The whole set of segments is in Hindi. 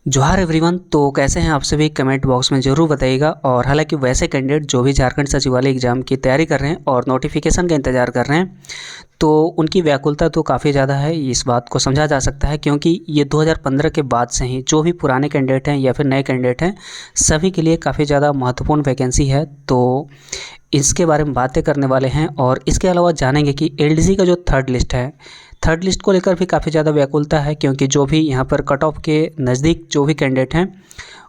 जोहार एवरीवन। तो कैसे हैं आप सभी, कमेंट बॉक्स में ज़रूर बताइएगा। और हालांकि वैसे कैंडिडेट जो भी झारखंड सचिवालय एग्ज़ाम की तैयारी कर रहे हैं और नोटिफिकेशन का इंतज़ार कर रहे हैं, तो उनकी व्याकुलता तो काफ़ी ज़्यादा है। इस बात को समझा जा सकता है क्योंकि ये 2015 के बाद से ही जो भी पुराने कैंडिडेट हैं या फिर नए कैंडिडेट हैं, सभी के लिए काफ़ी ज़्यादा महत्वपूर्ण वैकेंसी है। तो इसके बारे में बातें करने वाले हैं और इसके अलावा जानेंगे कि एलडीसी का जो थर्ड लिस्ट है, थर्ड लिस्ट को लेकर भी काफ़ी ज़्यादा व्याकुलता है क्योंकि जो भी यहाँ पर कट ऑफ के नज़दीक जो भी कैंडिडेट हैं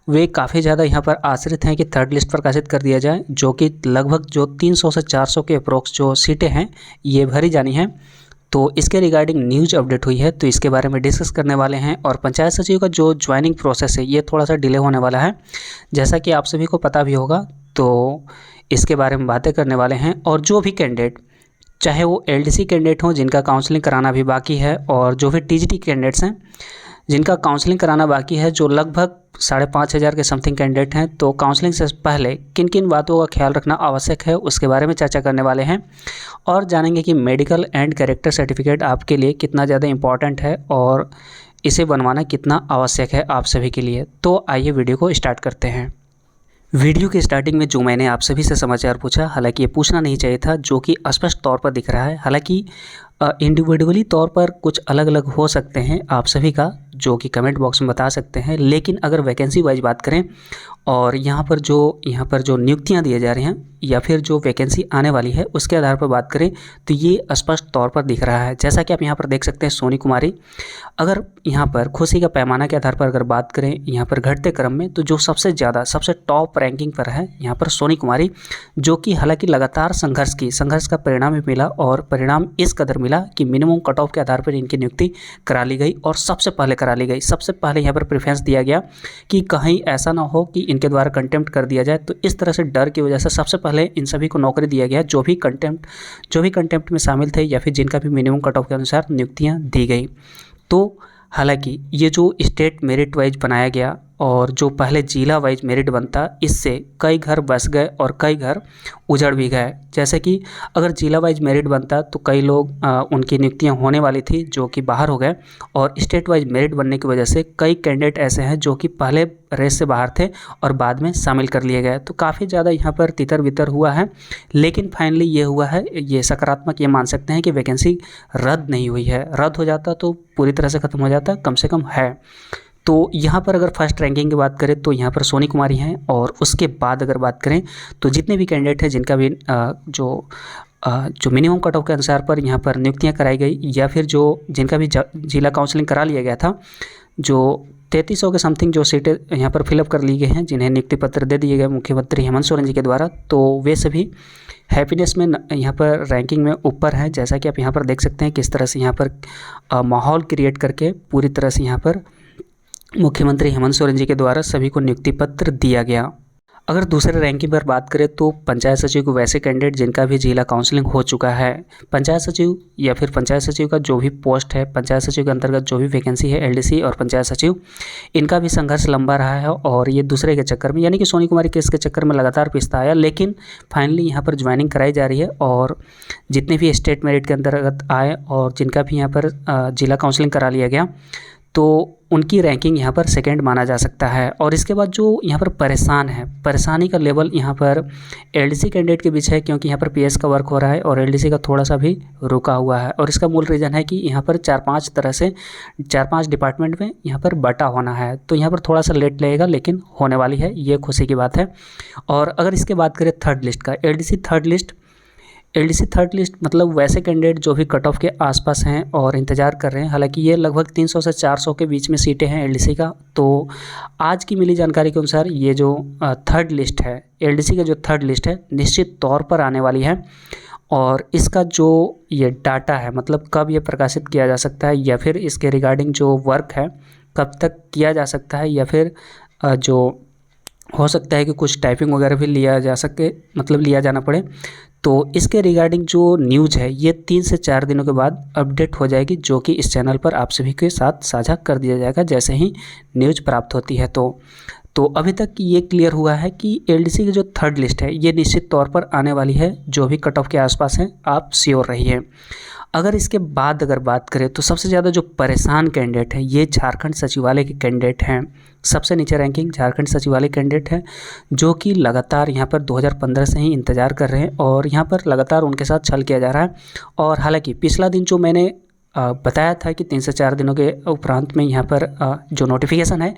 वे काफ़ी ज़्यादा यहाँ पर आश्रित हैं कि थर्ड लिस्ट प्रकाशित कर दिया जाए, जो कि लगभग जो 300 से 400 के अप्रोक्स जो सीटें हैं ये भरी जानी हैं। तो इसके रिगार्डिंग न्यूज अपडेट हुई है, तो इसके बारे में डिस्कस करने वाले हैं। और पंचायत सचिव का जो ज्वाइनिंग प्रोसेस है ये थोड़ा सा डिले होने वाला है, जैसा कि आप सभी को पता भी होगा। तो इसके बारे में बातें करने वाले हैं। और जो भी कैंडिडेट, चाहे वो एलडीसी कैंडिडेट हों जिनका काउंसलिंग कराना भी बाकी है, और जो भी टीजीटी कैंडिडेट्स हैं जिनका काउंसलिंग कराना बाकी है, जो लगभग 5,500 के समथिंग कैंडिडेट हैं, तो काउंसलिंग से पहले किन किन बातों का ख्याल रखना आवश्यक है उसके बारे में चर्चा करने वाले हैं। और जानेंगे कि मेडिकल एंड कैरेक्टर सर्टिफिकेट आपके लिए कितना ज़्यादा इम्पॉर्टेंट है और इसे बनवाना कितना आवश्यक है आप सभी के लिए। तो आइए वीडियो को स्टार्ट करते हैं। वीडियो के स्टार्टिंग में जो मैंने आप सभी से समाचार पूछा, हालांकि ये पूछना नहीं चाहिए था, जो कि स्पष्ट तौर पर दिख रहा है। हालांकि इंडिविजुअली तौर पर कुछ अलग अलग हो सकते हैं आप सभी का, जो कि कमेंट बॉक्स में बता सकते हैं। लेकिन अगर वैकेंसी वाइज बात करें और यहाँ पर जो नियुक्तियाँ दिए जा रही हैं या फिर जो वैकेंसी आने वाली है उसके आधार पर बात करें, तो ये स्पष्ट तौर पर दिख रहा है। जैसा कि आप यहाँ पर देख सकते हैं, सोनी कुमारी, अगर यहाँ पर खुशी का पैमाना के आधार पर अगर बात करें यहाँ पर घटते क्रम में, तो जो सबसे ज़्यादा सबसे टॉप रैंकिंग पर है यहाँ पर सोनी कुमारी, जो कि हालांकि लगातार संघर्ष का परिणाम भी मिला। और परिणाम इस कदर मिला कि मिनिमम कट ऑफ के आधार पर इनकी नियुक्ति करा ली गई और सबसे पहले करा ली गई। सबसे पहले यहाँ पर प्रेफरेंस दिया गया कि कहीं ऐसा ना हो कि इनके द्वारा कंटेम्प्ट कर दिया जाए। तो इस तरह से डर की वजह से सबसे पहले इन सभी को नौकरी दिया गया, जो भी कंटेम्प्ट में शामिल थे या फिर जिनका भी मिनिमम कट ऑफ के अनुसार नियुक्तियाँ दी गई। तो हालांकि ये जो स्टेट मेरिट वाइज बनाया गया और जो पहले जिला वाइज मेरिट बनता, इससे कई घर बस गए और कई घर उजड़ भी गए। जैसे कि अगर जिला वाइज मेरिट बनता तो कई लोग उनकी नियुक्तियां होने वाली थी जो कि बाहर हो गए, और स्टेट वाइज मेरिट बनने की वजह से कई कैंडिडेट ऐसे हैं जो कि पहले रेस से बाहर थे और बाद में शामिल कर लिए गए। तो काफ़ी ज़्यादा यहाँ पर तितर बितर हुआ है, लेकिन फाइनली ये हुआ है, ये सकारात्मक ये मान सकते हैं कि वैकेंसी रद्द नहीं हुई है। रद्द हो जाता तो पूरी तरह से ख़त्म हो जाता, कम से कम है। तो यहाँ पर अगर फर्स्ट रैंकिंग की बात करें तो यहाँ पर सोनी कुमारी हैं, और उसके बाद अगर बात करें तो जितने भी कैंडिडेट हैं जिनका भी जो मिनिमम कट ऑफ के अनुसार पर यहाँ पर नियुक्तियाँ कराई गई, या फिर जो जिनका भी जिला काउंसलिंग करा लिया गया था, जो 3300 के समथिंग जो सीटें यहाँ पर फिलअप कर ली गई हैं, जिन्हें नियुक्ति पत्र दे दिए गए मुख्यमंत्री हेमंत सोरेन जी के द्वारा, तो वे सभी हैप्पीनेस में यहाँ पर रैंकिंग में ऊपर हैं। जैसा कि आप यहाँ पर देख सकते हैं किस तरह से यहाँ पर माहौल क्रिएट करके पूरी तरह से यहाँ पर मुख्यमंत्री हेमंत सोरेन जी के द्वारा सभी को नियुक्ति पत्र दिया गया। अगर दूसरे रैंकिंग पर बात करें तो पंचायत सचिव को वैसे कैंडिडेट जिनका भी जिला काउंसलिंग हो चुका है, पंचायत सचिव या फिर पंचायत सचिव का जो भी पोस्ट है, पंचायत सचिव के अंतर्गत जो भी वैकेंसी है, एलडीसी और पंचायत सचिव, इनका भी संघर्ष लंबा रहा है। और ये दूसरे के चक्कर में, यानी कि सोनी कुमारी केस के चक्कर में लगातार पिसता आया, लेकिन फाइनली यहाँ पर ज्वाइनिंग कराई जा रही है। और जितने भी स्टेट मेरिट के अंतर्गत आए और जिनका भी यहाँ पर जिला काउंसलिंग करा लिया गया, तो उनकी रैंकिंग यहाँ पर सेकंड माना जा सकता है। और इसके बाद जो यहाँ पर परेशानी का लेवल यहाँ पर एलडीसी कैंडिडेट के बीच है, क्योंकि यहाँ पर पीएस का वर्क हो रहा है और एलडीसी का थोड़ा सा भी रुका हुआ है। और इसका मूल रीज़न है कि यहाँ पर 4-5 डिपार्टमेंट में यहाँ पर बटा होना है, तो यहाँ पर थोड़ा सा लेट लगेगा, लेकिन होने वाली है, ये खुशी की बात है। और अगर इसके बात करें थर्ड लिस्ट का, एलडीसी थर्ड लिस्ट मतलब वैसे कैंडिडेट जो भी कट ऑफ के आसपास हैं और इंतज़ार कर रहे हैं। हालांकि ये लगभग 300 से 400 के बीच में सीटें हैं एलडीसी का। तो आज की मिली जानकारी के अनुसार ये जो थर्ड लिस्ट है, एलडीसी का जो थर्ड लिस्ट है, निश्चित तौर पर आने वाली है। और इसका जो ये डाटा है, मतलब कब ये प्रकाशित किया जा सकता है, या फिर इसके रिगार्डिंग जो वर्क है कब तक किया जा सकता है, या फिर जो हो सकता है कि कुछ टाइपिंग वगैरह भी लिया जा सके, मतलब लिया जाना पड़े, तो इसके रिगार्डिंग जो न्यूज़ है ये 3 से 4 दिनों के बाद अपडेट हो जाएगी, जो कि इस चैनल पर आप सभी के साथ साझा कर दिया जाएगा जैसे ही न्यूज़ प्राप्त होती है। तो तो अभी तक ये क्लियर हुआ है कि एलडीसी की जो थर्ड लिस्ट है ये निश्चित तौर पर आने वाली है, जो भी कट ऑफ के आसपास हैं आप श्योर रहिए। अगर इसके बाद अगर बात करें तो सबसे ज़्यादा जो परेशान कैंडिडेट है ये झारखंड सचिवालय के कैंडिडेट हैं। सबसे नीचे रैंकिंग झारखंड सचिवालय कैंडिडेट है, जो कि लगातार यहाँ पर 2015 से ही इंतज़ार कर रहे हैं और यहाँ पर लगातार उनके साथ छल किया जा रहा है। और हालांकि पिछला दिन जो मैंने बताया था कि 3 से 4 दिनों के उपरांत में यहाँ पर जो नोटिफिकेशन है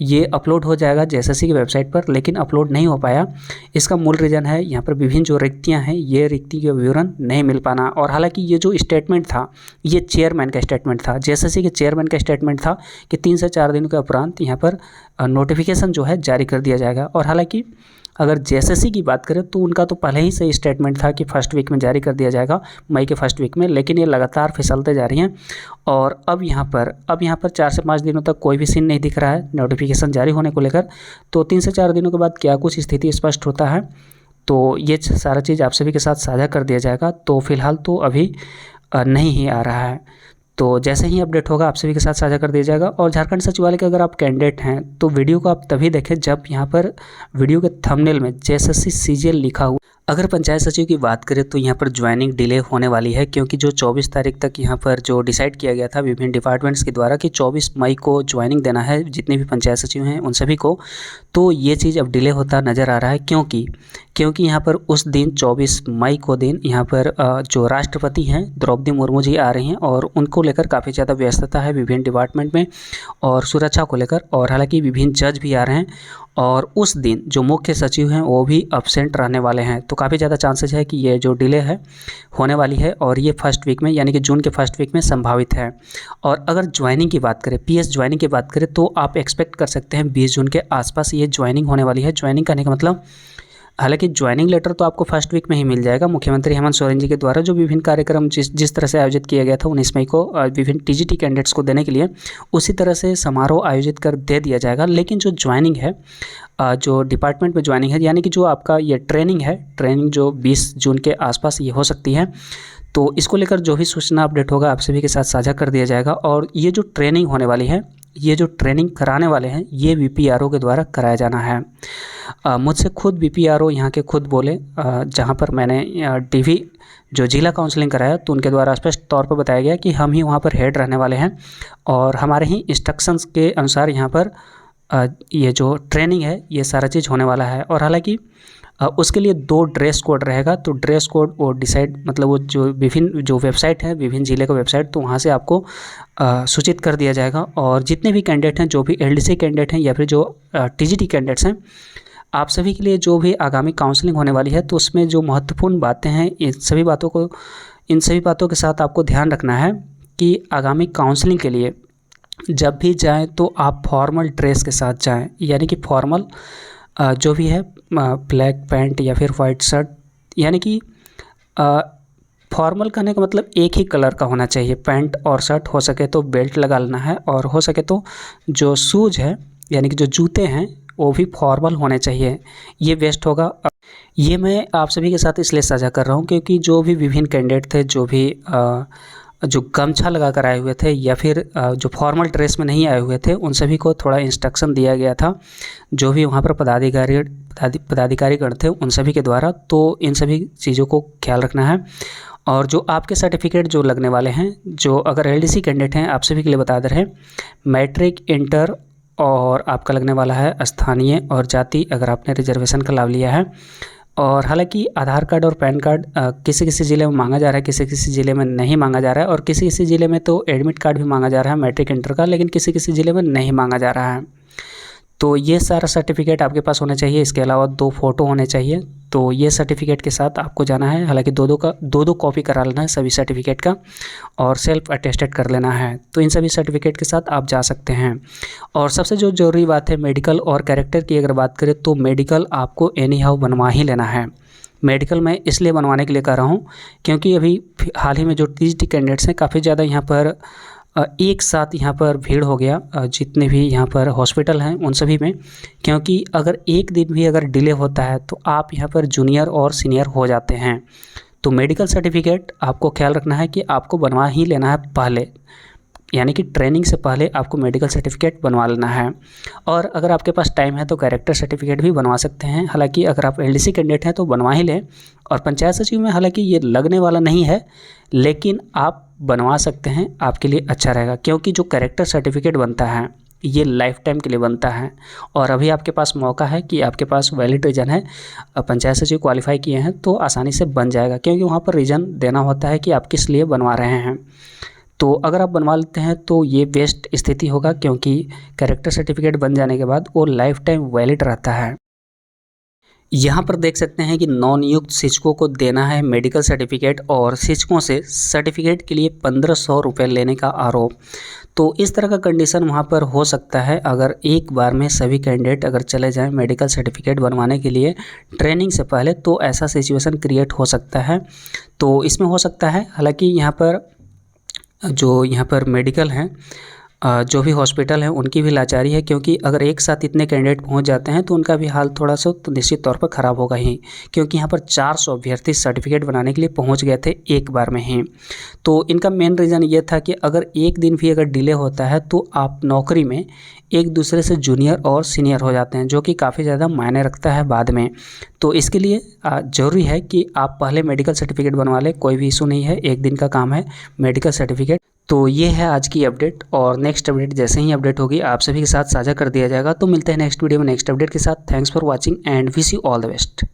ये अपलोड हो जाएगा जेएसएससी की वेबसाइट पर, लेकिन अपलोड नहीं हो पाया। इसका मूल रीज़न है यहाँ पर विभिन्न जो रिक्तियाँ हैं ये रिक्ति के विवरण नहीं मिल पाना। और हालांकि ये जो स्टेटमेंट था ये चेयरमैन का स्टेटमेंट था, जेएसएससी के चेयरमैन का स्टेटमेंट था कि 3 से 4 दिनों के उपरांत यहाँ पर नोटिफिकेशन जो है जारी कर दिया जाएगा। और हालाँकि अगर जेएसएससी की बात करें तो उनका तो पहले ही से स्टेटमेंट था कि फर्स्ट वीक में जारी कर दिया जाएगा, मई के फर्स्ट वीक में, लेकिन ये लगातार फिसलते जा रही हैं। और अब यहाँ पर 4 से 5 दिनों तक कोई भी सीन नहीं दिख रहा है नोटिफिकेशन जारी होने को लेकर। तो 3 से 4 दिनों के बाद क्या कुछ स्थिति स्पष्ट होता है तो ये सारा चीज़ आप सभी के साथ साझा कर दिया जाएगा। तो फिलहाल तो अभी नहीं ही आ रहा है, तो जैसे ही अपडेट होगा आप सभी के साथ साझा कर दिया जाएगा। और झारखंड सचिवालय के अगर आप कैंडिडेट हैं तो वीडियो को आप तभी देखें जब यहाँ पर वीडियो के थंबनेल में जेएसएससी सीजीएल लिखा हुआ। अगर पंचायत सचिव की बात करें तो यहाँ पर ज्वाइनिंग डिले होने वाली है, क्योंकि जो 24 तारीख तक यहाँ पर जो डिसाइड किया गया था विभिन्न डिपार्टमेंट्स के द्वारा कि 24 मई को ज्वाइनिंग देना है जितने भी पंचायत सचिव हैं उन सभी को, तो ये चीज़ अब डिले होता नज़र आ रहा है। क्योंकि यहाँ पर उस दिन 24 मई को दिन यहाँ पर जो राष्ट्रपति हैं द्रौपदी मुर्मू जी आ रही हैं और उनको लेकर काफ़ी ज़्यादा व्यस्तता है विभिन्न डिपार्टमेंट में और सुरक्षा को लेकर। और हालांकि विभिन्न जज भी आ रहे हैं और उस दिन जो मुख्य सचिव हैं वो भी अब्सेंट रहने वाले हैं, तो काफ़ी ज़्यादा चांसेस है कि ये जो डिले है होने वाली है और ये फर्स्ट वीक में यानी कि जून के फर्स्ट वीक में संभावित है। और अगर ज्वाइनिंग की बात करें, पीएस ज्वाइनिंग की बात करें तो आप एक्सपेक्ट कर सकते हैं 20 जून के आसपास ये ज्वाइनिंग होने वाली है। ज्वाइनिंग करने का मतलब, हालांकि ज्वाइनिंग लेटर तो आपको फर्स्ट वीक में ही मिल जाएगा मुख्यमंत्री हेमंत सोरेन जी के द्वारा जो विभिन्न कार्यक्रम जिस तरह से आयोजित किया गया था 19 मई को विभिन्न टीजीटी कैंडिडेट्स को देने के लिए, उसी तरह से समारोह आयोजित कर दे दिया जाएगा। लेकिन जो ज्वाइनिंग है, जो डिपार्टमेंट में ज्वाइनिंग है यानी कि जो आपका ये ट्रेनिंग है, ट्रेनिंग जो 20 जून के आसपास ये हो सकती है, तो इसको लेकर जो भी सूचना अपडेट होगा आप सभी के साथ साझा कर दिया जाएगा। और ये जो ट्रेनिंग होने वाली है, ये जो ट्रेनिंग कराने वाले हैं ये वीपीआरओ के द्वारा कराया जाना है। मुझसे खुद वीपीआरओ यहाँ के खुद बोले, जहाँ पर मैंने डीवी जो जिला काउंसलिंग कराया तो उनके द्वारा स्पष्ट तौर पर बताया गया कि हम ही वहाँ पर हेड रहने वाले हैं और हमारे ही इंस्ट्रक्शंस के अनुसार यहाँ पर ये जो ट्रेनिंग है ये सारा चीज़ होने वाला है। और हालांकि उसके लिए 2 ड्रेस कोड रहेगा, तो ड्रेस कोड वो डिसाइड मतलब वो जो विभिन्न जो वेबसाइट है विभिन्न जिले का वेबसाइट, तो वहाँ से आपको सूचित कर दिया जाएगा। और जितने भी कैंडिडेट हैं, जो भी एलडीसी कैंडिडेट हैं या फिर जो टीजीटी कैंडिडेट्स हैं, आप सभी के लिए जो भी आगामी काउंसलिंग होने वाली है तो उसमें जो महत्वपूर्ण बातें हैं इन सभी बातों के साथ आपको ध्यान रखना है कि आगामी काउंसलिंग के लिए जब भी जाएं तो आप फॉर्मल ड्रेस के साथ जाएं, यानी कि फॉर्मल जो भी है ब्लैक पैंट या फिर वाइट शर्ट, यानी कि फॉर्मल कहने का मतलब एक ही कलर का होना चाहिए पैंट और शर्ट, हो सके तो बेल्ट लगा लेना है और हो सके तो जो शूज़ है यानी कि जो जूते हैं वो भी फॉर्मल होने चाहिए, ये बेस्ट होगा। ये मैं आप सभी के साथ इसलिए साझा कर रहा हूँ क्योंकि जो भी विभिन्न कैंडिडेट थे जो गमछा लगा कर आए हुए थे या फिर जो फॉर्मल ड्रेस में नहीं आए हुए थे उन सभी को थोड़ा इंस्ट्रक्शन दिया गया था, जो भी वहाँ पर पदाधिकारीगण थे उन सभी के द्वारा। तो इन सभी चीज़ों को ख्याल रखना है। और जो आपके सर्टिफिकेट जो लगने वाले हैं, जो अगर एलडीसी कैंडिडेट हैं, आप सभी के लिए बता दे रहे हैं, मैट्रिक, इंटर और आपका लगने वाला है स्थानीय और जाति अगर आपने रिजर्वेशन का लाभ लिया है। और हालांकि आधार कार्ड और पैन कार्ड किसी किसी ज़िले में मांगा जा रहा है, किसी किसी ज़िले में नहीं मांगा जा रहा है और किसी किसी ज़िले में तो एडमिट कार्ड भी मांगा जा रहा है मैट्रिक इंटर का, लेकिन किसी किसी ज़िले में नहीं मांगा जा रहा है। तो ये सारा सर्टिफिकेट आपके पास होना चाहिए। इसके अलावा 2 फ़ोटो होने चाहिए, तो ये सर्टिफिकेट के साथ आपको जाना है। हालांकि दो कॉपी करा लेना है सभी सर्टिफिकेट का और सेल्फ अटेस्टेड कर लेना है। तो इन सभी सर्टिफिकेट के साथ आप जा सकते हैं। और सबसे जो ज़रूरी बात है मेडिकल और कैरेक्टर की अगर बात करें तो मेडिकल आपको एनी हाउ बनवा ही लेना है। मेडिकल मैं इसलिए बनवाने के लिए कह रहा हूँ क्योंकि अभी हाल ही में जो टीजीटी कैंडिडेट्स हैं काफ़ी ज़्यादा यहाँ पर एक साथ यहाँ पर भीड़ हो गया, जितने भी यहाँ पर हॉस्पिटल हैं उन सभी में, क्योंकि अगर एक दिन भी अगर डिले होता है तो आप यहाँ पर जूनियर और सीनियर हो जाते हैं। तो मेडिकल सर्टिफिकेट आपको ख्याल रखना है कि आपको बनवा ही लेना है पहले, यानी कि ट्रेनिंग से पहले आपको मेडिकल सर्टिफिकेट बनवा लेना है। और अगर आपके पास टाइम है तो कैरेक्टर सर्टिफिकेट भी बनवा सकते हैं। हालांकि अगर आप एलडीसी कैंडिडेट हैं तो बनवा ही लें। और पंचायत सचिव में हालांकि ये लगने वाला नहीं है, लेकिन आप बनवा सकते हैं, आपके लिए अच्छा रहेगा। क्योंकि जो कैरेक्टर सर्टिफिकेट बनता है ये लाइफ टाइम के लिए बनता है। और अभी आपके पास मौका है कि आपके पास वैलिड रीज़न है, पंचायत सचिव क्वालिफाई किए हैं तो आसानी से बन जाएगा। क्योंकि वहाँ पर रीज़न देना होता है कि आप किस लिए बनवा रहे हैं। तो अगर आप बनवा लेते हैं तो ये बेस्ट स्थिति होगा, क्योंकि कैरेक्टर सर्टिफिकेट बन जाने के बाद वो लाइफ टाइम वैलिड रहता है। यहाँ पर देख सकते हैं कि नवनियुक्त शिक्षकों को देना है मेडिकल सर्टिफिकेट और शिक्षकों से सर्टिफिकेट के लिए 1500 रुपये लेने का आरोप। तो इस तरह का कंडीशन वहाँ पर हो सकता है अगर एक बार में सभी कैंडिडेट अगर चले जाएं मेडिकल सर्टिफिकेट बनवाने के लिए ट्रेनिंग से पहले, तो ऐसा सिचुएशन क्रिएट हो सकता है। तो इसमें हो सकता है, हालांकि यहाँ पर मेडिकल हैं, जो भी हॉस्पिटल हैं उनकी भी लाचारी है। क्योंकि अगर एक साथ इतने कैंडिडेट पहुंच जाते हैं तो उनका भी हाल थोड़ा सा तो निश्चित तौर पर ख़राब होगा ही। क्योंकि यहाँ पर 400 अभ्यर्थी सर्टिफिकेट बनाने के लिए पहुंच गए थे एक बार में ही। तो इनका मेन रीज़न ये था कि अगर एक दिन भी अगर डिले होता है तो आप नौकरी में एक दूसरे से जूनियर और सीनियर हो जाते हैं, जो कि काफ़ी ज़्यादा मायने रखता है बाद में। तो इसके लिए ज़रूरी है कि आप पहले मेडिकल सर्टिफिकेट बनवा लें। कोई भी इशू नहीं है, एक दिन का काम है मेडिकल सर्टिफिकेट। तो ये है आज की अपडेट, और नेक्स्ट अपडेट जैसे ही अपडेट होगी आप सभी के साथ साझा कर दिया जाएगा। तो मिलते हैं नेक्स्ट वीडियो में नेक्स्ट अपडेट के साथ। Thanks for watching and wish you all the best.